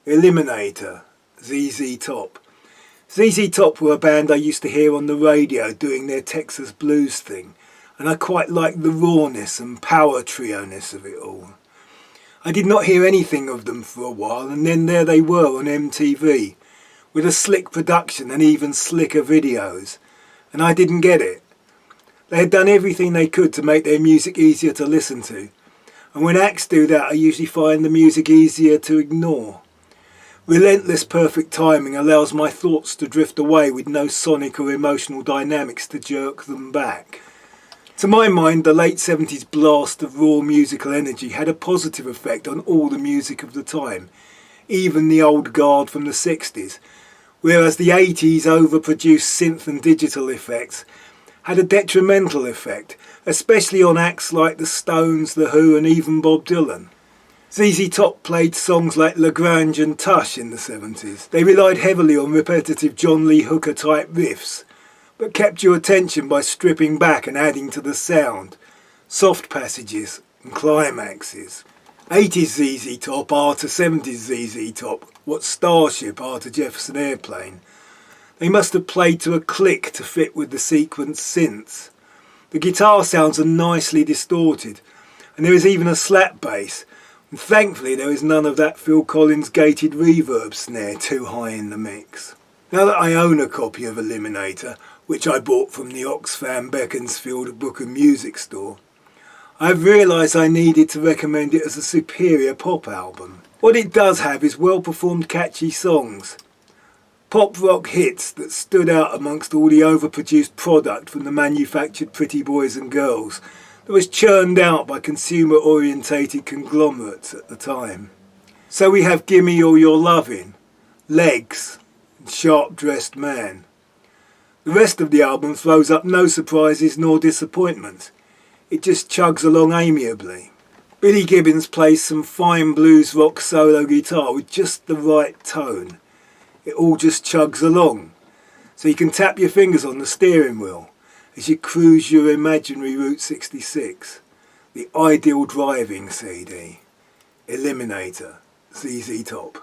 Eliminator, ZZ Top. ZZ Top were a band I used to hear on the radio doing their Texas blues thing, and I quite liked the rawness and power trio-ness of it all. I did not hear anything of them for a while, and then there they were on MTV, with a slick production and even slicker videos, and I didn't get it. They had done everything they could to make their music easier to listen to, and when acts do that I usually find the music easier to ignore. Relentless perfect timing allows my thoughts to drift away with no sonic or emotional dynamics to jerk them back. To my mind, the late 70s blast of raw musical energy had a positive effect on all the music of the time, even the old guard from the 60s, whereas the 80s overproduced synth and digital effects had a detrimental effect, especially on acts like the Stones, The Who and even Bob Dylan. ZZ Top played songs like Lagrange and Tush in the 70s. They relied heavily on repetitive John Lee Hooker type riffs, but kept your attention by stripping back and adding to the sound, soft passages and climaxes. 80s ZZ Top are to 70s ZZ Top what Starship are to Jefferson Airplane. They must have played to a click to fit with the sequence synths. The guitar sounds are nicely distorted, and there is even a slap bass, and thankfully there is none of that Phil Collins gated reverb snare too high in the mix. Now that I own a copy of Eliminator, which I bought from the Oxfam Beaconsfield Book and Music store, I have realised I needed to recommend it as a superior pop album. What it does have is well performed catchy songs, pop rock hits that stood out amongst all the overproduced product from the manufactured pretty boys and girls that was churned out by consumer orientated conglomerates at the time. So we have Gimme All Your Lovin', Legs and Sharp Dressed Man. The rest of the album throws up no surprises nor disappointments. It just chugs along amiably. Billy Gibbons plays some fine blues rock solo guitar with just the right tone. It all just chugs along, so you can tap your fingers on the steering wheel as you cruise your imaginary Route 66, the ideal driving CD. Eliminator, ZZ Top.